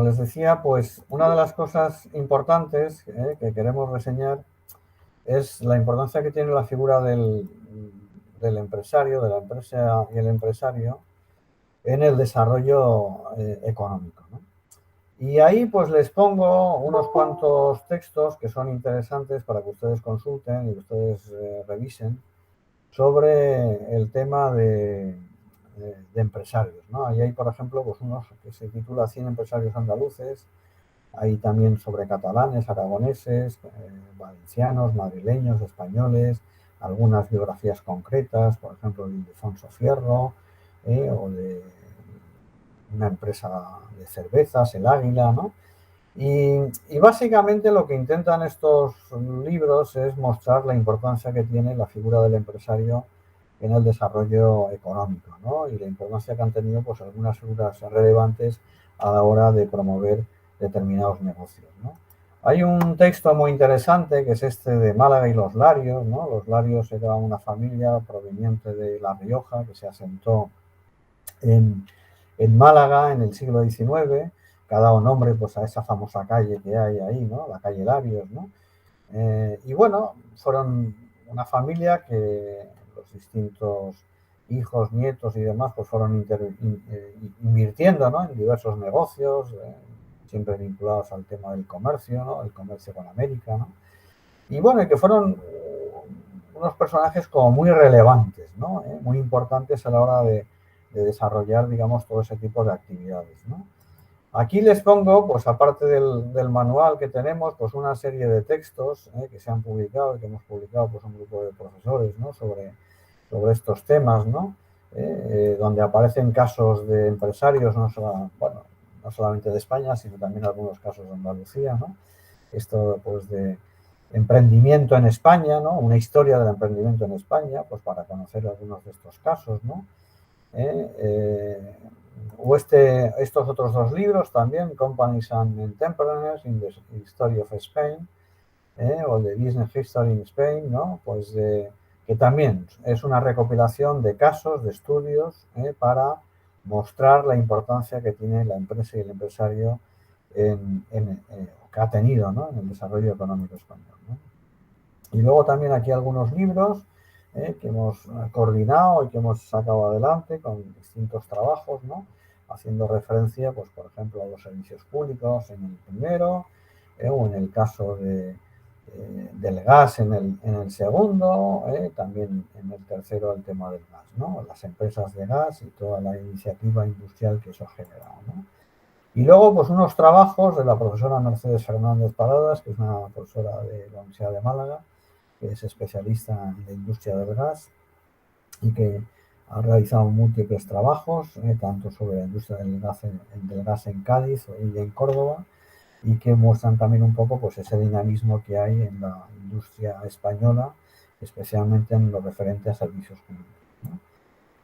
les decía, pues una de las cosas importantes que queremos reseñar es la importancia que tiene la figura del empresario, de la empresa y el empresario en el desarrollo económico, ¿no? Y ahí pues les pongo unos cuantos textos que son interesantes para que ustedes consulten y que ustedes revisen sobre el tema de empresarios, ¿no? Ahí hay, por ejemplo, pues unos que se titula 100 empresarios andaluces, hay también sobre catalanes, aragoneses, valencianos, madrileños, españoles, algunas biografías concretas, por ejemplo, de Ildefonso Fierro, o de una empresa de cervezas, el Águila, ¿no? Y básicamente lo que intentan estos libros es mostrar la importancia que tiene la figura del empresario en el desarrollo económico, ¿no? Y la importancia que han tenido pues algunas figuras relevantes a la hora de promover determinados negocios, ¿no? Hay un texto muy interesante que es este de Málaga y los Larios, ¿no? Los Larios era una familia proveniente de La Rioja que se asentó en, en Málaga en el siglo XIX, que ha dado nombre pues, a esa famosa calle que hay ahí, ¿no? La calle Larios, ¿no? Y bueno, fueron una familia que los distintos hijos, nietos y demás, pues fueron invirtiendo, ¿no? En diversos negocios, siempre vinculados al tema del comercio, ¿no? El comercio con América, ¿no? Y bueno, que fueron unos personajes como muy relevantes, ¿no? Muy importantes a la hora de desarrollar, digamos, todo ese tipo de actividades, ¿no? Aquí les pongo, pues aparte del manual que tenemos, pues una serie de textos que se han publicado y que hemos publicado pues un grupo de profesores, ¿no? sobre estos temas, ¿no? Donde aparecen casos de empresarios, bueno, no solamente de España, sino también algunos casos de Andalucía, ¿no? Esto pues de emprendimiento en España, ¿no? Una historia del emprendimiento en España, pues para conocer algunos de estos casos, ¿no? O estos otros dos libros también, Companies and Entrepreneurs in the History of Spain, o The Business History in Spain, ¿no? Pues que también es una recopilación de casos, de estudios, para mostrar la importancia que tiene la empresa y el empresario que ha tenido, ¿no? En el desarrollo económico español, ¿no? Y luego también aquí algunos libros que hemos coordinado y que hemos sacado adelante con distintos trabajos, ¿no? Haciendo referencia, pues por ejemplo, a los servicios públicos en el primero, o en el caso del gas en el segundo, también en el tercero el tema del gas, ¿no? Las empresas de gas y toda la iniciativa industrial que eso ha generado, ¿no? Y luego, pues unos trabajos de la profesora Mercedes Fernández Paradas, que es una profesora de la Universidad de Málaga, que es especialista en la industria del gas y que ha realizado múltiples trabajos, tanto sobre la industria del gas en Cádiz y en Córdoba, y que muestran también un poco pues, ese dinamismo que hay en la industria española, especialmente en lo referente a servicios públicos, ¿no?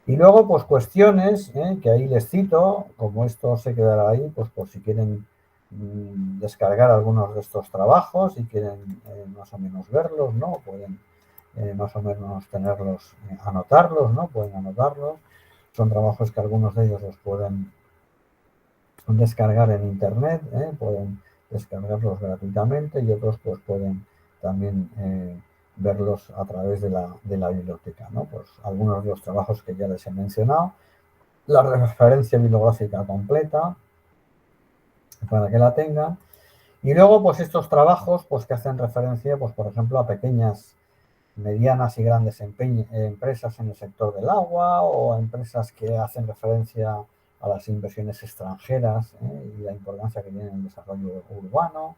Y luego, pues cuestiones que ahí les cito, como esto se quedará ahí, pues por si quieren descargar algunos de estos trabajos y quieren más o menos verlos, ¿no? Pueden más o menos tenerlos, anotarlos, ¿no? Pueden anotarlos. Son trabajos que algunos de ellos los pueden descargar en internet, pueden descargarlos gratuitamente y otros pues pueden también verlos a través de la biblioteca, ¿no? Pues algunos de los trabajos que ya les he mencionado, la referencia bibliográfica completa para que la tengan. Y luego, pues estos trabajos, pues que hacen referencia, pues por ejemplo, a pequeñas, medianas y grandes empresas en el sector del agua o a empresas que hacen referencia a las inversiones extranjeras y la importancia que tiene el desarrollo urbano,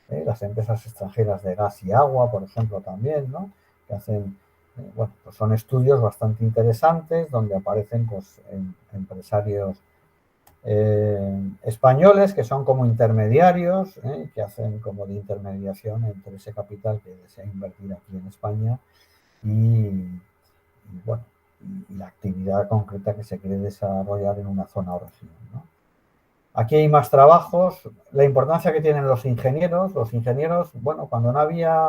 las empresas extranjeras de gas y agua, por ejemplo, también, ¿no? Que hacen, bueno, pues son estudios bastante interesantes donde aparecen pues empresarios españoles que son como intermediarios, que hacen como de intermediación entre ese capital que desea invertir aquí en España y bueno, y la actividad concreta que se quiere desarrollar en una zona o región, ¿no? Aquí hay más trabajos, la importancia que tienen los ingenieros, bueno, cuando no había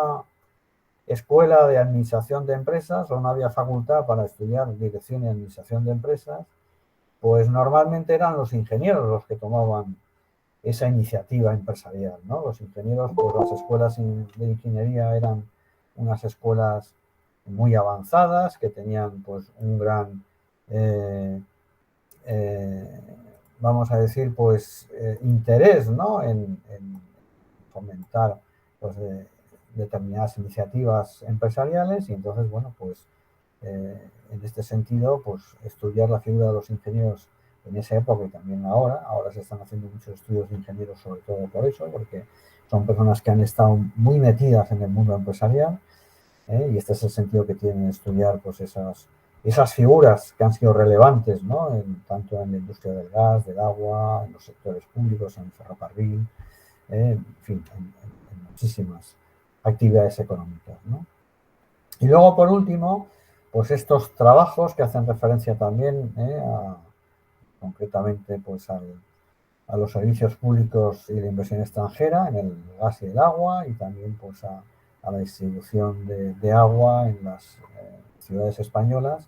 escuela de administración de empresas o no había facultad para estudiar dirección y administración de empresas, pues normalmente eran los ingenieros los que tomaban esa iniciativa empresarial, ¿no? Los ingenieros, pues las escuelas de ingeniería eran unas escuelas muy avanzadas que tenían pues un gran, vamos a decir, pues interés, ¿no? En fomentar pues, determinadas iniciativas empresariales y entonces, bueno, pues en este sentido, pues estudiar la figura de los ingenieros en esa época y también ahora se están haciendo muchos estudios de ingenieros sobre todo por eso, porque son personas que han estado muy metidas en el mundo empresarial y este es el sentido que tienen estudiar pues esas figuras que han sido relevantes, ¿no? Tanto en la industria del gas, del agua, en los sectores públicos, en el ferrocarril, en fin, en muchísimas actividades económicas, ¿no? Y luego, por último, pues estos trabajos que hacen referencia también concretamente pues a los servicios públicos y la inversión extranjera en el gas y el agua y también pues a la distribución de agua en las ciudades españolas.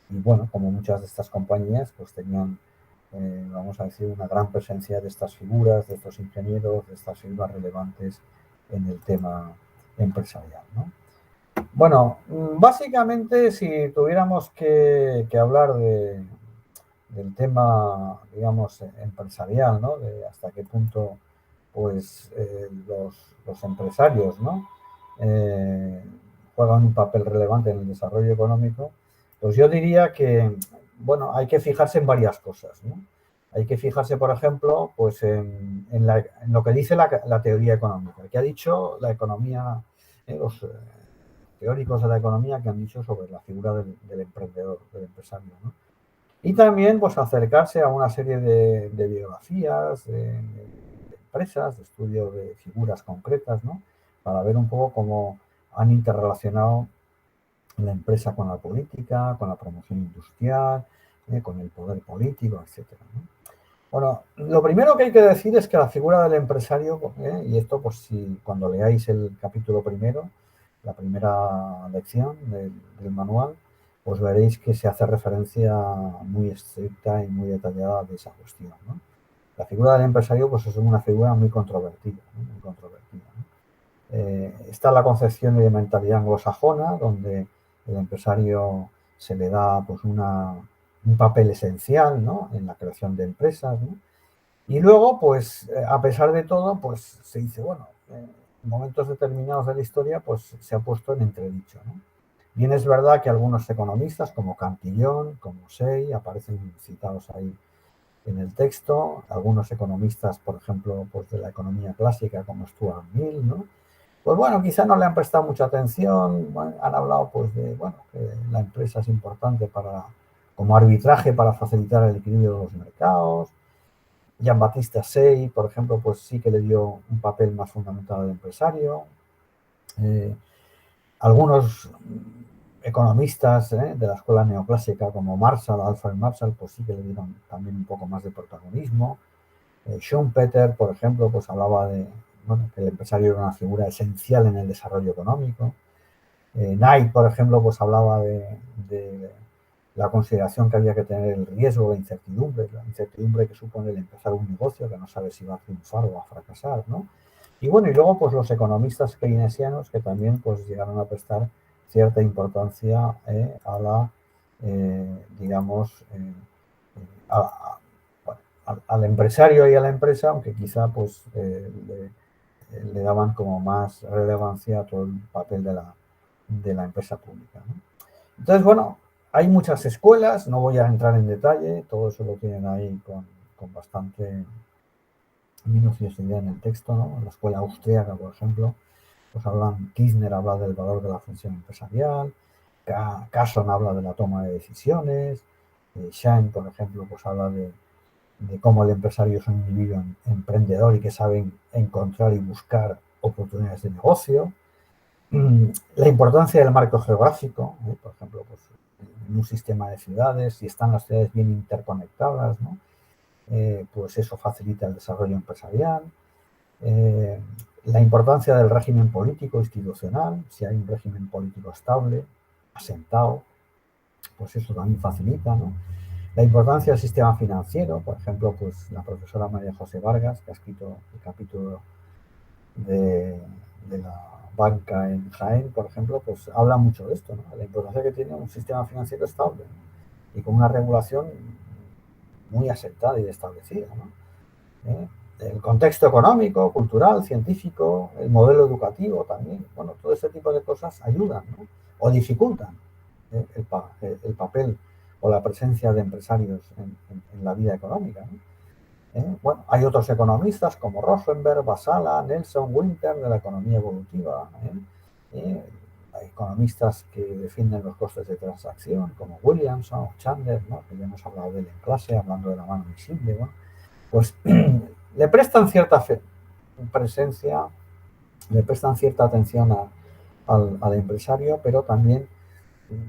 Y bueno, como muchas de estas compañías pues tenían, vamos a decir, una gran presencia de estas figuras, de estos ingenieros, de estas figuras relevantes en el tema empresarial, ¿no? Bueno, básicamente si tuviéramos que hablar del tema, digamos, empresarial, ¿no? De hasta qué punto, pues, los empresarios, ¿no? Juegan un papel relevante en el desarrollo económico, pues yo diría que, bueno, hay que fijarse en varias cosas, ¿no? Hay que fijarse, por ejemplo, pues en lo que dice la teoría económica, que ha dicho la economía, los teóricos de la economía que han dicho sobre la figura del emprendedor, del empresario, ¿no? Y también pues acercarse a una serie de biografías, de empresas, de estudio de figuras concretas, ¿no? Para ver un poco cómo han interrelacionado la empresa con la política, con la promoción industrial, con el poder político, etcétera, ¿no? Bueno, lo primero que hay que decir es que la figura del empresario, y esto pues si cuando leáis el capítulo primero, la primera lección del manual, pues veréis que se hace referencia muy estricta y muy detallada de esa cuestión, ¿no? La figura del empresario pues es una figura muy controvertida, ¿no? Muy controvertida, ¿no? Está la concepción de mentalidad anglosajona, donde el empresario se le da pues un papel esencial, ¿no? En la creación de empresas, ¿no? Y luego, pues, a pesar de todo, pues se dice, bueno, en momentos determinados de la historia, pues se ha puesto en entredicho, ¿no? Bien es verdad que algunos economistas, como Cantillon, como Say, aparecen citados ahí en el texto. Algunos economistas, por ejemplo, pues de la economía clásica, como Stuart Mill, ¿no? Pues bueno, quizá no le han prestado mucha atención, bueno, han hablado pues de, bueno, que la empresa es importante como arbitraje para facilitar el equilibrio de los mercados. Jean-Baptiste Say, por ejemplo, pues sí que le dio un papel más fundamental al empresario. Algunos economistas de la escuela neoclásica, como Marshall, Alfred Marshall, pues sí que le dieron también un poco más de protagonismo. Schumpeter, por ejemplo, pues hablaba de bueno, que el empresario era una figura esencial en el desarrollo económico. Knight, por ejemplo, pues hablaba de la consideración que había que tener el riesgo, la incertidumbre que supone el empezar un negocio, que no sabe si va a triunfar o a fracasar, ¿no? Y bueno, y luego pues los economistas keynesianos que también pues llegaron a prestar cierta importancia a la, digamos, al empresario y a la empresa, aunque quizá pues le daban como más relevancia a todo el papel de la empresa pública, ¿no? Entonces, bueno, hay muchas escuelas, no voy a entrar en detalle, todo eso lo tienen ahí con bastante minuciosidad en el texto, ¿no? La escuela austríaca, por ejemplo, pues Kirchner habla del valor de la función empresarial, Carson habla de la toma de decisiones, Schein, por ejemplo, pues habla de cómo el empresario es un individuo emprendedor y que sabe encontrar y buscar oportunidades de negocio. La importancia del marco geográfico, por ejemplo, pues, en un sistema de ciudades, si están las ciudades bien interconectadas, ¿no? Pues eso facilita el desarrollo empresarial. La importancia del régimen político institucional, si hay un régimen político estable, asentado, pues eso también facilita, ¿no? La importancia del sistema financiero, por ejemplo, pues la profesora María José Vargas, que ha escrito el capítulo de la banca en Jaén, por ejemplo, pues habla mucho de esto, ¿no? La importancia que tiene un sistema financiero estable, ¿no? Y con una regulación muy aceptada y establecida, ¿no? El contexto económico, cultural, científico, el modelo educativo también, bueno, todo ese tipo de cosas ayudan, ¿no? O dificultan el papel o la presencia de empresarios en la vida económica, ¿no? Bueno, hay otros economistas como Rosenberg, Basala, Nelson, Winter de la economía evolutiva. Hay economistas que defienden los costes de transacción como Williamson o Chandler, ¿no? Que ya hemos hablado de él en clase, hablando de la mano invisible. ¿No? Pues le prestan cierta presencia, le prestan cierta atención al empresario, pero también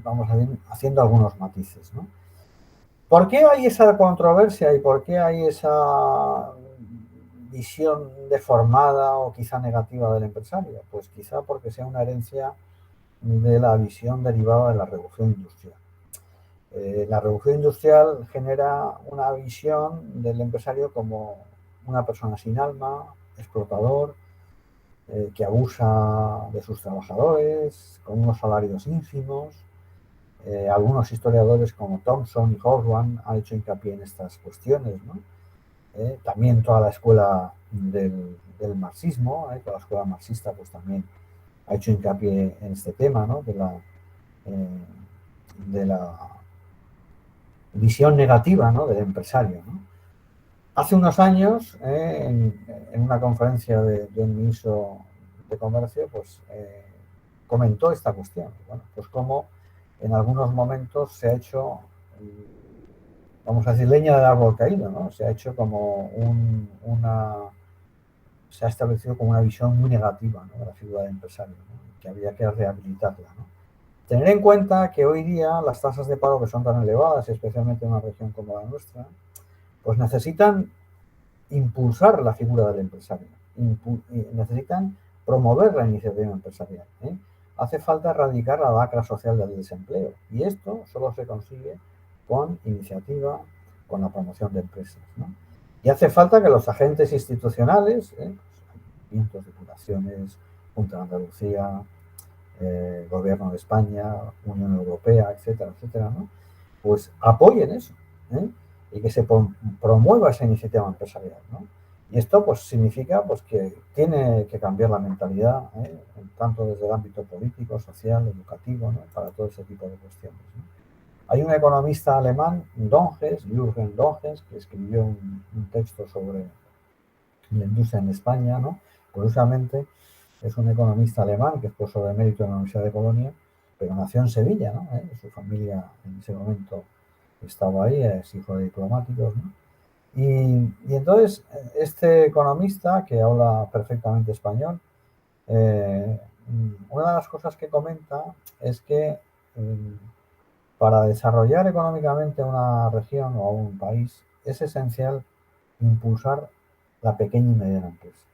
vamos a ir haciendo algunos matices. ¿No? ¿Por qué hay esa controversia y por qué hay esa visión deformada o quizá negativa del empresario? Pues quizá porque sea una herencia de la visión derivada de la revolución industrial. La revolución industrial genera una visión del empresario como una persona sin alma, explotador, que abusa de sus trabajadores, con unos salarios ínfimos. Algunos historiadores como Thompson y Hobsbawm han hecho hincapié en estas cuestiones, ¿no? También toda la escuela del marxismo, toda la escuela marxista, pues también ha hecho hincapié en este tema, ¿no? De la visión negativa, ¿no? Del empresario, ¿no? Hace unos años, en una conferencia de un ministro de Comercio, pues comentó esta cuestión. Bueno, pues cómo en algunos momentos se ha hecho, vamos a decir, leña del árbol caído, ¿no? Se ha hecho como se ha establecido como una visión muy negativa, ¿no? De la figura del empresario, ¿no? Que había que rehabilitarla, ¿no? Tener en cuenta que hoy día las tasas de paro que son tan elevadas, especialmente en una región como la nuestra, pues necesitan impulsar la figura del empresario, necesitan promover la iniciativa empresarial. Hace falta erradicar la lacra social del desempleo y esto solo se consigue con iniciativa, con la promoción de empresas, ¿no? Y hace falta que los agentes institucionales, ayuntamientos, diputaciones, Junta de Andalucía, Gobierno de España, Unión Europea, etcétera, etcétera, ¿no? Pues apoyen eso, y que se promueva esa iniciativa empresarial, ¿no? Y esto pues significa pues que tiene que cambiar la mentalidad, tanto desde el ámbito político, social, educativo, ¿no? Para todo ese tipo de cuestiones, ¿no? Hay un economista alemán, Donges, Jürgen Donges, que escribió un texto sobre la industria en España, ¿no? Curiosamente, es un economista alemán que es profesor de mérito en la Universidad de Colonia, pero nació en Sevilla, ¿no? Su familia en ese momento estaba ahí, es hijo de diplomáticos, ¿no? Y entonces, este economista, que habla perfectamente español, una de las cosas que comenta es que para desarrollar económicamente una región o un país es esencial impulsar la pequeña y mediana empresa.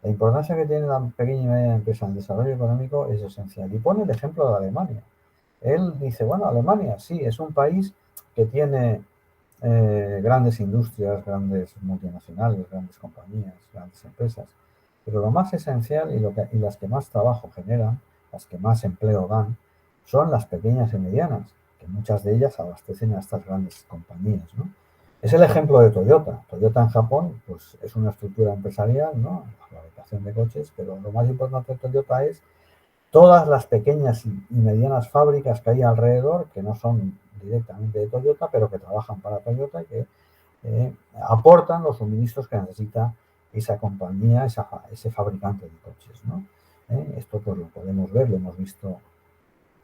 La importancia que tiene la pequeña y mediana empresa en el desarrollo económico es esencial. Y pone el ejemplo de Alemania. Él dice, bueno, Alemania sí, es un país que tiene grandes industrias, grandes multinacionales, grandes compañías, grandes empresas. Pero lo más esencial y las que más trabajo generan, las que más empleo dan, son las pequeñas y medianas, que muchas de ellas abastecen a estas grandes compañías, ¿no? Es el ejemplo de Toyota. Toyota en Japón pues, es una estructura empresarial, ¿no? La fabricación de coches, pero lo más importante de Toyota es todas las pequeñas y medianas fábricas que hay alrededor, que no son directamente de Toyota, pero que trabajan para Toyota y que aportan los suministros que necesita esa compañía, ese fabricante de coches, ¿no? Esto pues lo podemos ver, lo hemos visto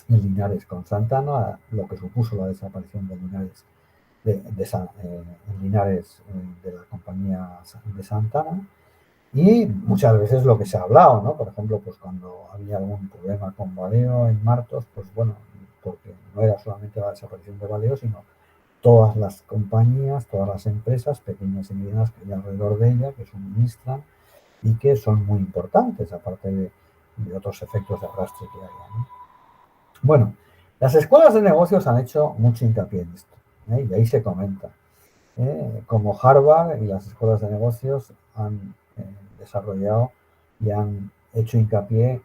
en Linares con Santana, lo que supuso la desaparición de Linares en Linares de la compañía de Santana, y muchas veces lo que se ha hablado, ¿no? Por ejemplo, pues cuando había algún problema con Valeo en Martos, pues bueno, porque no era solamente la desaparición de Valeo, sino todas las compañías, todas las empresas, pequeñas y medianas que hay alrededor de ella, que suministran y que son muy importantes, aparte de otros efectos de arrastre que haya, ¿no? Bueno, las escuelas de negocios han hecho mucho hincapié en esto. Y ahí se comenta cómo Harvard y las escuelas de negocios han desarrollado y han hecho hincapié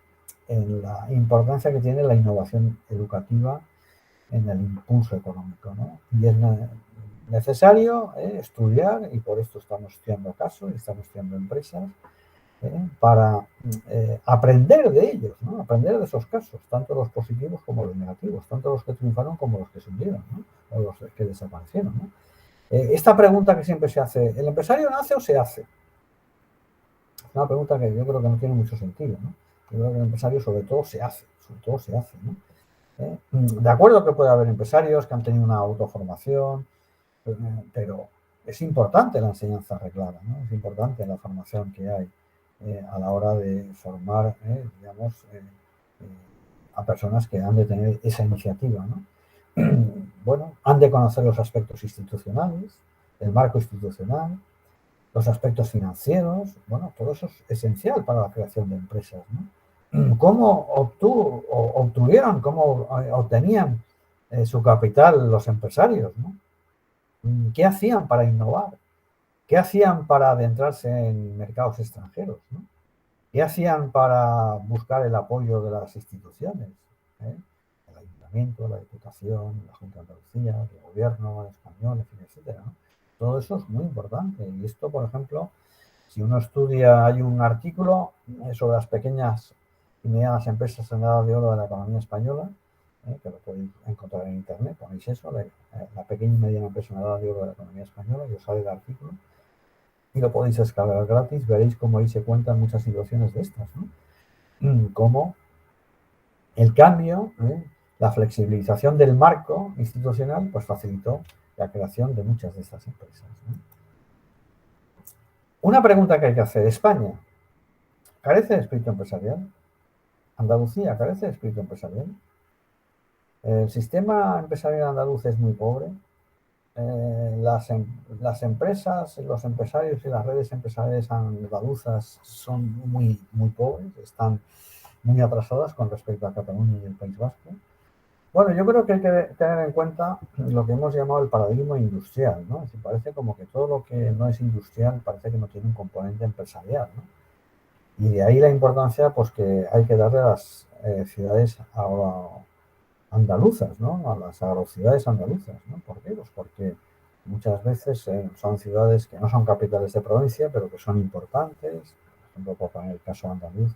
en la importancia que tiene la innovación educativa en el impulso económico, ¿no? Y es necesario estudiar, y por esto estamos estudiando casos y estamos estudiando empresas, para aprender de ellos, ¿no? Aprender de esos casos, tanto los positivos como los negativos, tanto los que triunfaron como los que se hundieron, ¿no? O los que desaparecieron, ¿no? Esta pregunta que siempre se hace, ¿el empresario nace o se hace? Es una pregunta que yo creo que no tiene mucho sentido, ¿no? Yo creo que el empresario sobre todo se hace, ¿no? De acuerdo que puede haber empresarios que han tenido una autoformación, pero es importante la enseñanza reglada, ¿no? Es importante la formación que hay a la hora de formar, digamos, a personas que han de tener esa iniciativa, ¿no? Bueno, han de conocer los aspectos institucionales, el marco institucional, los aspectos financieros, bueno, todo eso es esencial para la creación de empresas, ¿no? ¿Cómo obtuvieron, cómo obtenían su capital los empresarios, ¿no? ¿Qué hacían para innovar? ¿Qué hacían para adentrarse en mercados extranjeros, ¿no? ¿Qué hacían para buscar el apoyo de las instituciones? El Ayuntamiento, la Diputación, la Junta de Andalucía, el Gobierno español, en fin, etcétera, ¿no? Todo eso es muy importante. Y esto, por ejemplo, si uno estudia, hay un artículo sobre las pequeñas y medianas empresas en la edad de oro de la economía española, que lo podéis encontrar en internet, ponéis eso, la pequeña y mediana empresa en la edad de oro de la economía española, y os sale el artículo, y lo podéis descargar gratis, veréis cómo ahí se cuentan muchas situaciones de estas, ¿no? Cómo el cambio, la flexibilización del marco institucional, pues facilitó la creación de muchas de estas empresas, ¿no? Una pregunta que hay que hacer: ¿España carece de espíritu empresarial? ¿Andalucía carece de espíritu empresarial? El sistema empresarial andaluz es muy pobre. Las empresas, los empresarios y las redes empresariales andaluzas son muy, muy pobres, están muy atrasadas con respecto a Cataluña y el País Vasco. Bueno, yo creo que hay que tener en cuenta lo que hemos llamado el paradigma industrial, ¿no? Es decir, parece como que todo lo que no es industrial parece que no tiene un componente empresarial, ¿no? Y de ahí la importancia, pues, que hay que darle a las ciudades andaluzas, ¿no? A las agrociudades andaluzas, ¿no? ¿Por qué? Pues porque muchas veces son ciudades que no son capitales de provincia, pero que son importantes. Por ejemplo, por poner el caso andaluz,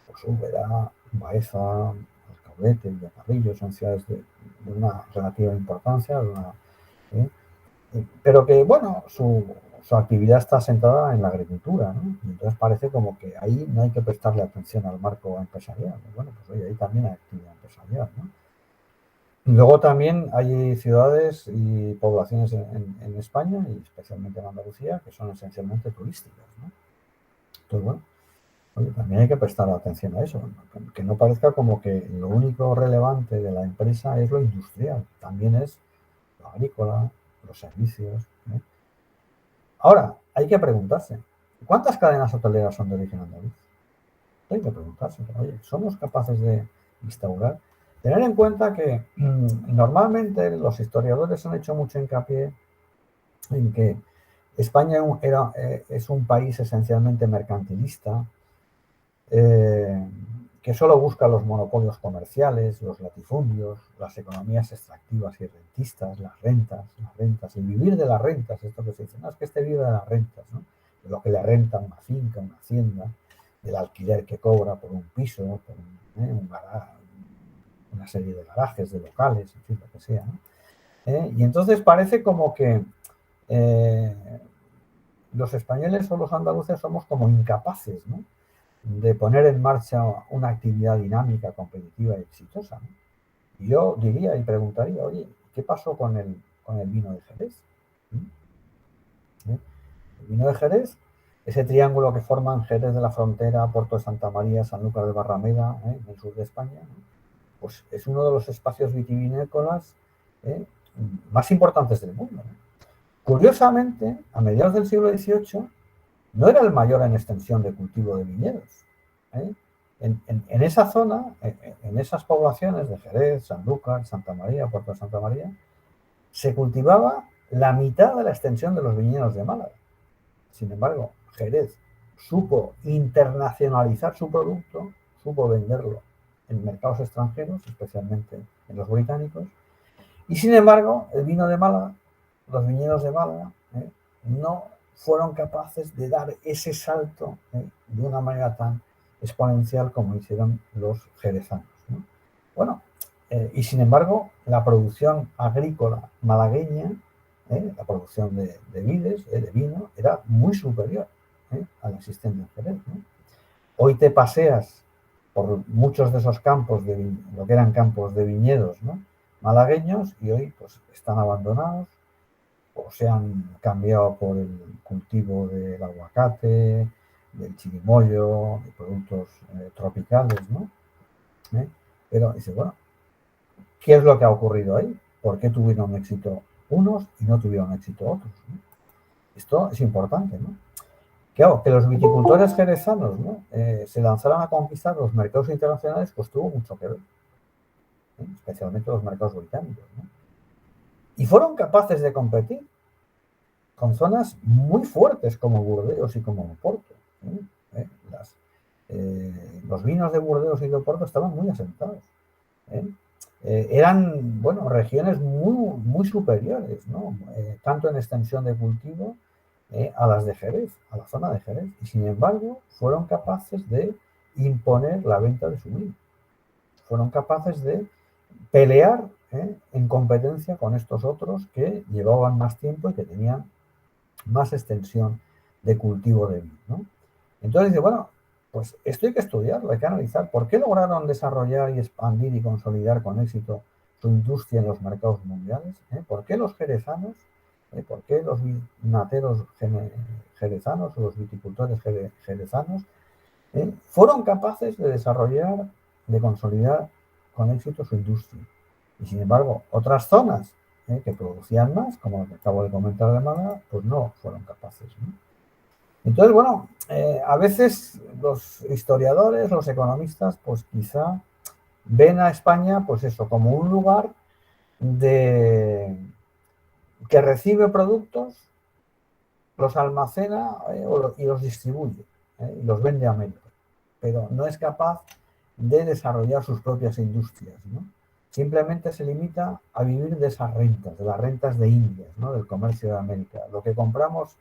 pues Úbeda, Baeza, Alcaudete, Villacarrillo, son ciudades de una relativa importancia, ¿eh? Pero que, bueno, su actividad está sentada en la agricultura, ¿no? Y entonces parece como que ahí no hay que prestarle atención al marco empresarial. Bueno, pues oye, ahí también hay actividad empresarial, ¿no? Luego también hay ciudades y poblaciones en España, y especialmente en Andalucía, que son esencialmente turísticas, ¿no? Entonces, bueno, oye, también hay que prestar atención a eso, ¿no? Que no parezca como que lo único relevante de la empresa es lo industrial, también es lo agrícola, los servicios, ¿eh? Ahora, hay que preguntarse, ¿cuántas cadenas hoteleras son de origen andaluz? Hay que preguntarse, oye, ¿somos capaces de instaurar? Tener en cuenta que normalmente los historiadores han hecho mucho hincapié en que España es un país esencialmente mercantilista, que solo busca los monopolios comerciales, los latifundios, las economías extractivas y rentistas, las rentas, el vivir de las rentas, esto que se dice, no, es que este vive de las rentas, ¿no? De lo que le renta una finca, una hacienda, del alquiler que cobra por un piso, por un garaje, una serie de garajes, de locales, en fin, lo que sea, ¿no? Y entonces parece como que los españoles o los andaluces somos como incapaces, ¿no?, de poner en marcha una actividad dinámica, competitiva y exitosa, ¿no? Y yo diría y preguntaría, oye, ¿qué pasó con el vino de Jerez? El vino de Jerez, ese triángulo que forman Jerez de la Frontera, Puerto de Santa María, Sanlúcar de Barrameda, en el sur de España, ¿no?, pues es uno de los espacios vitivinícolas más importantes del mundo, ¿no? Curiosamente, a mediados del siglo XVIII, no era el mayor en extensión de cultivo de viñedos, ¿eh? En esa zona, en esas poblaciones de Jerez, Sanlúcar, Santa María, Puerto de Santa María, se cultivaba la mitad de la extensión de los viñedos de Málaga. Sin embargo, Jerez supo internacionalizar su producto, supo venderlo en mercados extranjeros, especialmente en los británicos, y sin embargo, el vino de Málaga, los viñedos de Málaga, no fueron capaces de dar ese salto de una manera tan exponencial como hicieron los jerezanos, ¿no? Bueno, y sin embargo, la producción agrícola malagueña, la producción de vides, de vino, era muy superior a la existente en Jerez, ¿no? Hoy te paseas por muchos de esos campos, lo que eran campos de viñedos, ¿no?, malagueños, y hoy pues están abandonados o se han cambiado por el cultivo del aguacate, del chirimoyo, de productos tropicales, ¿no? Pero dice, bueno, ¿qué es lo que ha ocurrido ahí? ¿Por qué tuvieron éxito unos y no tuvieron éxito otros, ¿no? Esto es importante, ¿no? Claro, que los viticultores jerezanos, ¿no?, se lanzaran a conquistar los mercados internacionales, pues tuvo mucho que ver, especialmente los mercados británicos, ¿no? Y fueron capaces de competir con zonas muy fuertes como Burdeos y como Oporto. Los vinos de Burdeos y de Oporto estaban muy asentados. Eran, bueno, regiones muy, muy superiores, ¿no?, tanto en extensión de cultivo a las de Jerez, a la zona de Jerez. Y sin embargo, fueron capaces de imponer la venta de su vino. Fueron capaces de pelear en competencia con estos otros que llevaban más tiempo y que tenían más extensión de cultivo de vino, ¿no? Entonces dice, bueno, pues esto hay que estudiarlo, hay que analizar por qué lograron desarrollar y expandir y consolidar con éxito su industria en los mercados mundiales, por qué los jerezanos, por qué los vinateros jerezanos o los viticultores jerezanos fueron capaces de desarrollar, de consolidar con éxito su industria. Y sin embargo, otras zonas que producían más, como lo que acabo de comentar de Málaga, pues no fueron capaces, ¿no? Entonces, bueno, a veces los historiadores, los economistas, pues quizá ven a España, pues eso, como un lugar que recibe productos, los almacena y los distribuye y los vende a América, pero no es capaz de desarrollar sus propias industrias, ¿no? Simplemente se limita a vivir de esas rentas, de las rentas de Indias, ¿no?, del comercio de América. Lo que compramos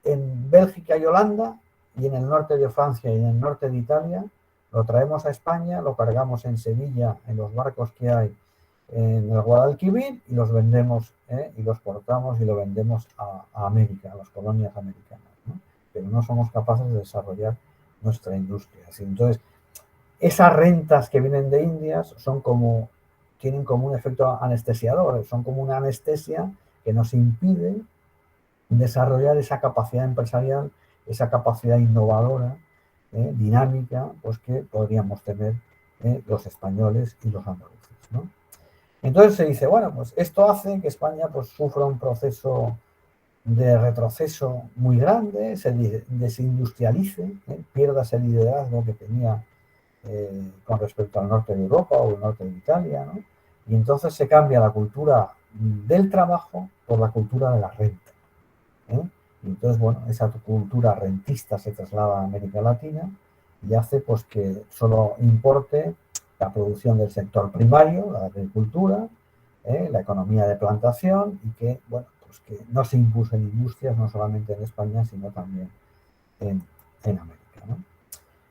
en Bélgica y Holanda y en el norte de Francia y en el norte de Italia, lo traemos a España, lo cargamos en Sevilla en los barcos que hay en el Guadalquivir y los vendemos y los portamos y lo vendemos a América, a las colonias americanas, ¿no? Pero no somos capaces de desarrollar nuestra industria. Entonces, esas rentas que vienen de Indias tienen como un efecto anestesiador, son como una anestesia que nos impide desarrollar esa capacidad empresarial, esa capacidad innovadora, dinámica, pues que podríamos tener los españoles y los andaluces, ¿no? Entonces se dice, bueno, pues esto hace que España pues sufra un proceso de retroceso muy grande, se desindustrialice, pierda ese liderazgo que tenía con respecto al norte de Europa o el norte de Italia, ¿no? Y entonces se cambia la cultura del trabajo por la cultura de la renta. Y entonces, bueno, esa cultura rentista se traslada a América Latina y hace pues que solo importe la producción del sector primario, la agricultura, la economía de plantación y que, bueno, pues que no se impulsen industrias no solamente en España, sino también en América, ¿no?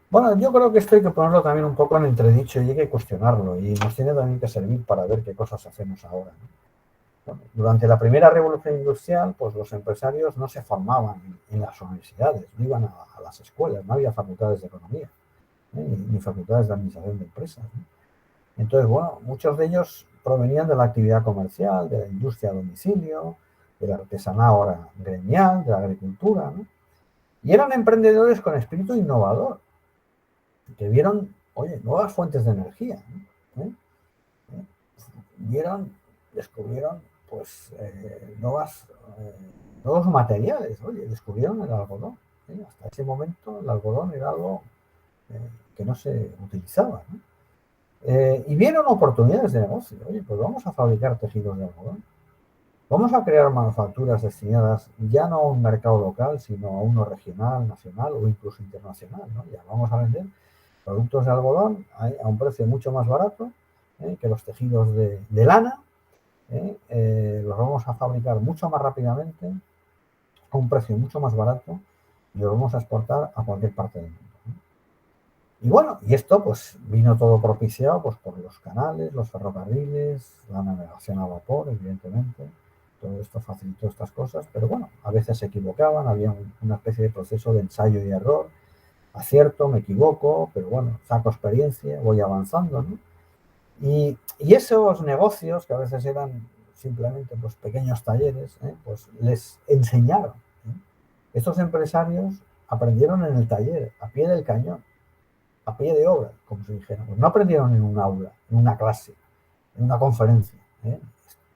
Bueno, yo creo que esto hay que ponerlo también un poco en entredicho y hay que cuestionarlo y nos tiene también que servir para ver qué cosas hacemos ahora, ¿no? Bueno, durante la primera revolución industrial, pues los empresarios no se formaban en las universidades, no iban a las escuelas, no había facultades de economía, ni facultades de administración de empresas, ¿no? Entonces, bueno, muchos de ellos provenían de la actividad comercial, de la industria a domicilio, del artesanado gremial, de la agricultura, ¿no? Y eran emprendedores con espíritu innovador, que vieron, oye, nuevas fuentes de energía, ¿no? Descubrieron pues nuevos materiales, oye, descubrieron el algodón. Hasta ese momento el algodón era algo que no se utilizaba, ¿no? Y vieron oportunidades de negocio. Oye, pues vamos a fabricar tejidos de algodón. Vamos a crear manufacturas destinadas ya no a un mercado local, sino a uno regional, nacional o incluso internacional, ¿no? Ya vamos a vender productos de algodón a un precio mucho más barato que los tejidos de lana. Los vamos a fabricar mucho más rápidamente, a un precio mucho más barato, y los vamos a exportar a cualquier parte del mundo, ¿no? Y bueno, y esto pues vino todo propiciado pues, por los canales, los ferrocarriles, la navegación a vapor, evidentemente. Todo esto facilitó estas cosas, pero bueno, a veces se equivocaban, había una especie de proceso de ensayo y error, acierto, me equivoco, pero bueno, saco experiencia, voy avanzando, ¿no? Y esos negocios, que a veces eran simplemente pues, pequeños talleres, pues les enseñaron, ¿eh? Estos empresarios aprendieron en el taller, a pie del cañón, a pie de obra, como se dijera. Pues no aprendieron en un aula, en una clase, en una conferencia,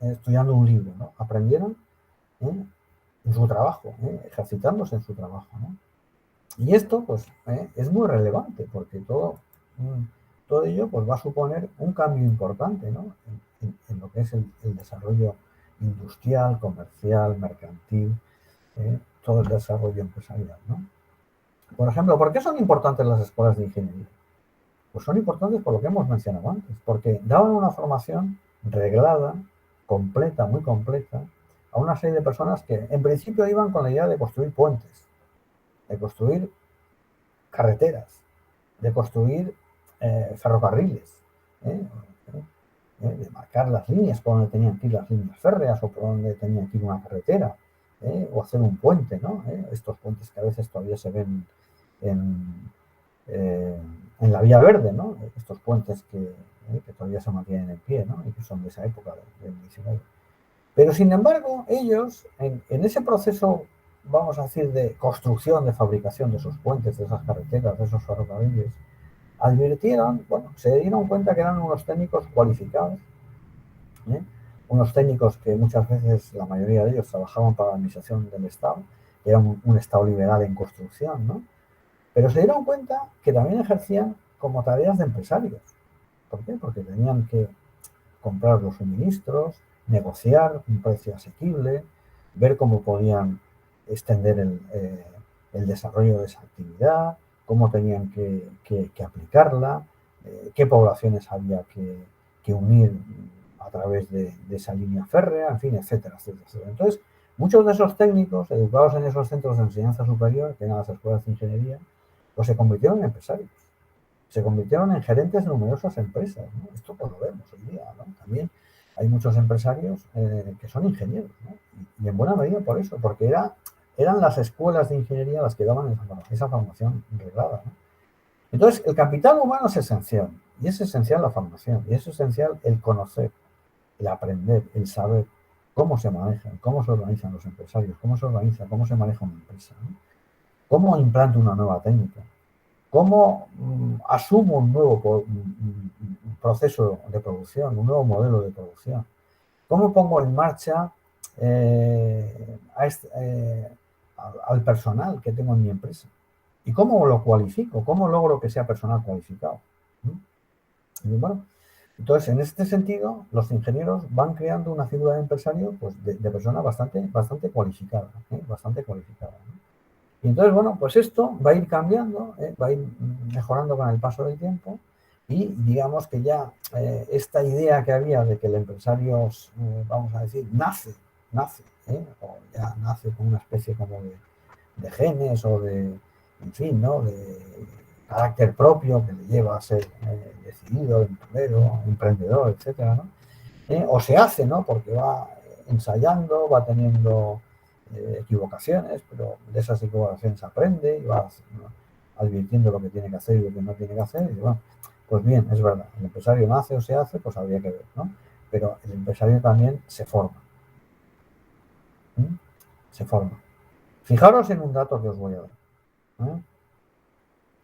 estudiando un libro, ¿no? Aprendieron en su trabajo, ejercitándose en su trabajo, ¿no? Y esto, pues, es muy relevante porque todo ello pues, va a suponer un cambio importante, ¿no? En lo que es el desarrollo industrial, comercial, mercantil, todo el desarrollo empresarial, ¿no? Por ejemplo, ¿por qué son importantes las escuelas de ingeniería? Pues son importantes por lo que hemos mencionado antes, porque daban una formación reglada, completa, muy completa, a una serie de personas que en principio iban con la idea de construir puentes, de construir carreteras, de construir ferrocarriles, ¿eh? De marcar las líneas por donde tenían que ir las líneas férreas o por donde tenían que ir una carretera, o hacer un puente, ¿no? Estos puentes que a veces todavía se ven en, eh, en la Vía Verde, ¿no? Estos puentes que todavía se mantienen en pie, ¿no? Y que son de esa época del 19. Pero sin embargo, ellos, en ese proceso, vamos a decir, de construcción, de fabricación de esos puentes, de esas carreteras, de esos ferrocarriles, advirtieron, bueno, se dieron cuenta que eran unos técnicos cualificados, ¿eh? Unos técnicos que muchas veces, la mayoría de ellos, trabajaban para la administración del Estado, que era un Estado liberal en construcción, ¿no? Pero se dieron cuenta que también ejercían como tareas de empresarios. ¿Por qué? Porque tenían que comprar los suministros, negociar un precio asequible, ver cómo podían extender el desarrollo de esa actividad, cómo tenían que aplicarla, qué poblaciones había que unir a través de esa línea férrea, en fin, etcétera, etcétera, etcétera. Entonces, muchos de esos técnicos, educados en esos centros de enseñanza superior, que eran las escuelas de ingeniería, pues se convirtieron en empresarios, se convirtieron en gerentes de numerosas empresas, ¿no? Esto pues lo vemos hoy día, ¿no? También hay muchos empresarios que son ingenieros, ¿no? Y en buena medida por eso, porque eran las escuelas de ingeniería las que daban esa formación reglada, ¿no? Entonces, el capital humano es esencial, y es esencial la formación, y es esencial el conocer, el aprender, el saber cómo se manejan, cómo se organizan los empresarios, cómo se organiza, cómo se maneja una empresa, ¿no? Cómo implanta una nueva técnica, cómo asumo un nuevo proceso de producción, un nuevo modelo de producción, cómo pongo en marcha al personal que tengo en mi empresa y cómo lo cualifico, cómo logro que sea personal cualificado. Y bueno, entonces, en este sentido, los ingenieros van creando una figura de empresario pues, de persona bastante cualificada, bastante cualificada, ¿no? Y entonces, bueno, pues esto va a ir cambiando, va a ir mejorando con el paso del tiempo y digamos que ya esta idea que había de que el empresario, vamos a decir, nace, o ya nace con una especie como de genes o en fin, ¿no? De carácter propio que le lleva a ser decidido, aventurero, emprendedor, etcétera, ¿no? O se hace, ¿no? Porque va ensayando, va teniendo equivocaciones, pero de esas equivocaciones aprende y va, ¿no?, advirtiendo lo que tiene que hacer y lo que no tiene que hacer. Y bueno, pues bien, es verdad, el empresario nace o se hace, pues habría que ver, ¿no? Pero el empresario también se forma. ¿Mm? Se forma. Fijaros en un dato que os voy a dar.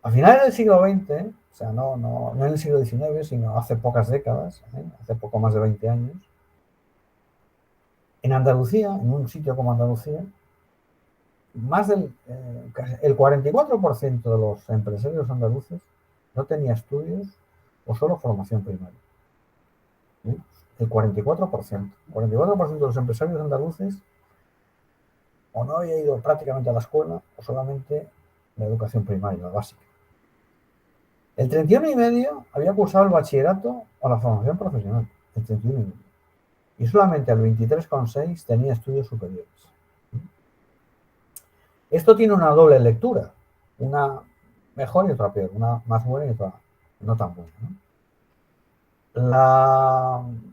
A finales del siglo XX, o sea, no en el siglo XIX, sino hace pocas décadas, hace poco más de 20 años, en Andalucía, en un sitio como Andalucía, más el 44% de los empresarios andaluces no tenía estudios o solo formación primaria. el 44%. El 44% de los empresarios andaluces o no había ido prácticamente a la escuela o solamente la educación primaria, la básica. El 31,5% había cursado el bachillerato o la formación profesional. El 31,5%. Y solamente el 23,6% tenía estudios superiores. Esto tiene una doble lectura, una mejor y otra peor, una más buena y otra no tan buena, ¿no?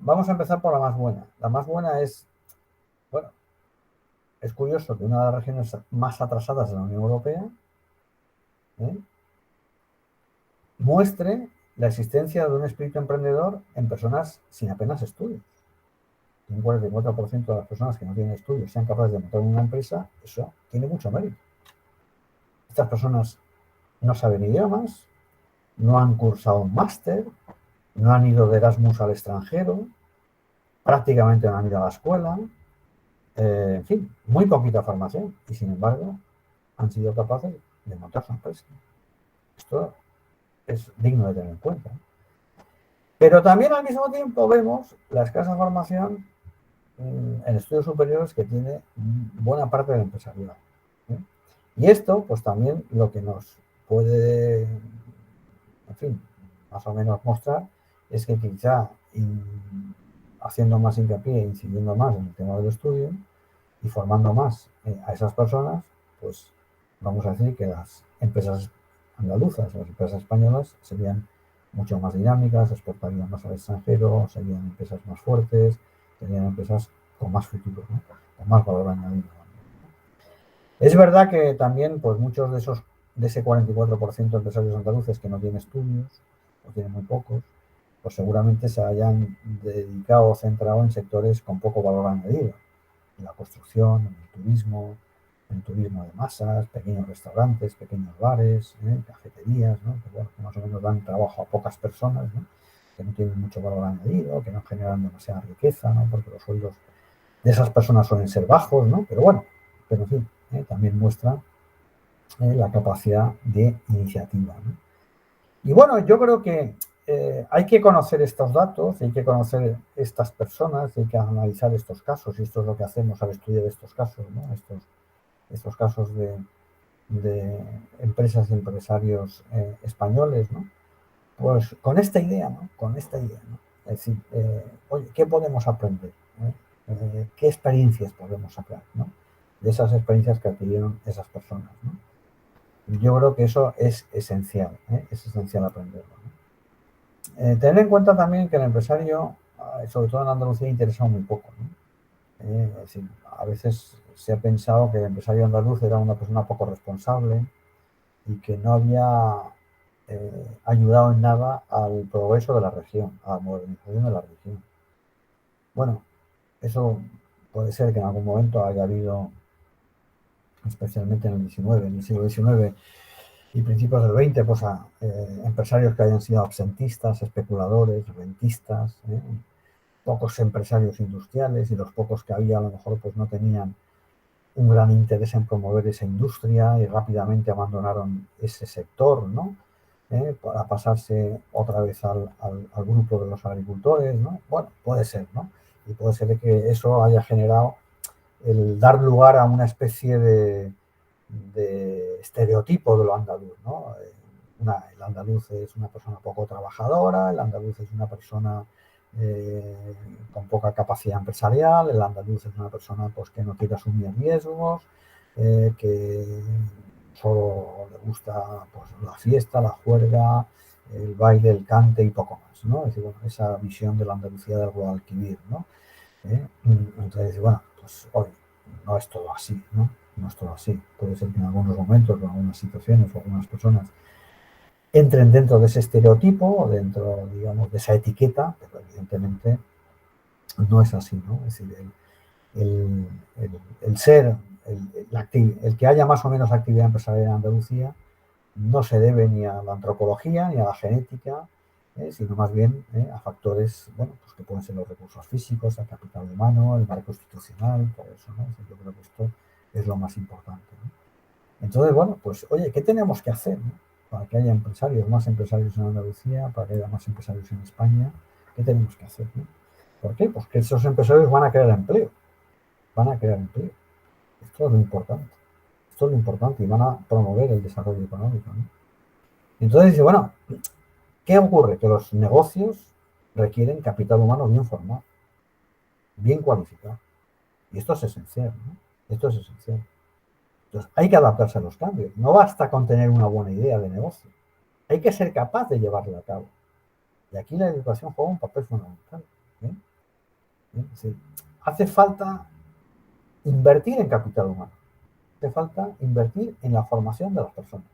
Vamos a empezar por la más buena. La más buena es, bueno, es curioso que una de las regiones más atrasadas de la Unión Europea muestre la existencia de un espíritu emprendedor en personas sin apenas estudios. Un 44% de las personas que no tienen estudios sean capaces de montar una empresa, eso tiene mucho mérito. Estas personas no saben idiomas, no han cursado un máster, no han ido de Erasmus al extranjero, prácticamente no han ido a la escuela, en fin, muy poquita formación y sin embargo han sido capaces de montar su empresa. Esto es digno de tener en cuenta. Pero también al mismo tiempo vemos la escasa formación en estudios superiores que tiene buena parte del empresariado. Y esto, pues también lo que nos puede, en fin, más o menos mostrar es que quizá haciendo más hincapié, incidiendo más en el tema del estudio y formando más a esas personas, pues vamos a decir que las empresas andaluzas, las empresas españolas serían mucho más dinámicas, exportarían más al extranjero, serían empresas más fuertes, serían empresas con más futuro, ¿no? Con más valor añadido. Es verdad que también, pues muchos de ese 44% de empresarios andaluces que no tienen estudios, o tienen muy pocos, pues seguramente se hayan dedicado o centrado en sectores con poco valor añadido, en la construcción, en el turismo de masas, pequeños restaurantes, pequeños bares, cafeterías, ¿no? Que, bueno, que más o menos dan trabajo a pocas personas, ¿no? Que no tienen mucho valor añadido, que no generan demasiada riqueza, ¿no? Porque los sueldos de esas personas suelen ser bajos, ¿no? Pero bueno, pero en fin, también muestra la capacidad de iniciativa, ¿no? Y bueno, yo creo que hay que conocer estos datos, hay que conocer estas personas, hay que analizar estos casos, y esto es lo que hacemos al estudiar estos casos, ¿no? Estos casos de empresas y empresarios españoles, ¿no? Pues con esta idea, ¿no? Con esta idea, ¿no? Es decir, oye, ¿qué podemos aprender? ¿Qué experiencias podemos sacar, ¿no? De esas experiencias que adquirieron esas personas, ¿no? Yo creo que eso es esencial aprenderlo, ¿no? Tener en cuenta también que el empresario, sobre todo en Andalucía, interesa muy poco, ¿no? Es decir, a veces se ha pensado que el empresario andaluz era una persona poco responsable y que no había ayudado en nada al progreso de la región, a la modernización de la región. Bueno, eso puede ser que en algún momento haya habido, especialmente en el siglo XIX y principios del XX, pues empresarios que hayan sido absentistas, especuladores, rentistas, pocos empresarios industriales, y los pocos que había a lo mejor pues no tenían un gran interés en promover esa industria y rápidamente abandonaron ese sector, ¿no? Para pasarse otra vez al grupo de los agricultores, ¿no? Bueno, puede ser, ¿no? Y puede ser que eso haya generado el dar lugar a una especie de estereotipo de lo andaluz, ¿no? El andaluz es una persona poco trabajadora, el andaluz es una persona con poca capacidad empresarial, el andaluz es una persona pues, que no quiere asumir riesgos, que solo le gusta pues, la fiesta, la juerga, el baile, el cante y poco más, ¿no? Es decir, bueno, esa visión de la Andalucía del Guadalquivir, ¿no? Entonces, bueno, pues hoy no es todo así, ¿no? No es todo así. Puede ser que en algunos momentos, en algunas situaciones o algunas personas entren dentro de ese estereotipo o dentro, digamos, de esa etiqueta, pero evidentemente no es así, ¿no? Es decir, el ser, el que haya más o menos actividad empresarial en Andalucía no se debe ni a la antropología ni a la genética, sino más bien a factores, bueno, pues que pueden ser los recursos físicos, el capital humano, el marco institucional, todo eso, ¿no? Yo creo que esto es lo más importante, ¿no? Entonces, bueno, pues oye, ¿qué tenemos que hacer, ¿no? Para que haya empresarios, más empresarios en Andalucía, para que haya más empresarios en España? ¿Qué tenemos que hacer, ¿no? ¿Por qué? Pues que esos empresarios van a crear empleo. Van a crear empleo. Esto es lo importante. Esto es lo importante y van a promover el desarrollo económico, ¿no? Entonces dice, bueno, ¿qué ocurre? Que los negocios requieren capital humano bien formado, bien cualificado. Y esto es esencial, ¿no? Esto es esencial. Entonces, hay que adaptarse a los cambios. No basta con tener una buena idea de negocio. Hay que ser capaz de llevarla a cabo. Y aquí la educación juega un papel fundamental. ¿Eh? Es decir, hace falta invertir en capital humano. Hace falta invertir en la formación de las personas.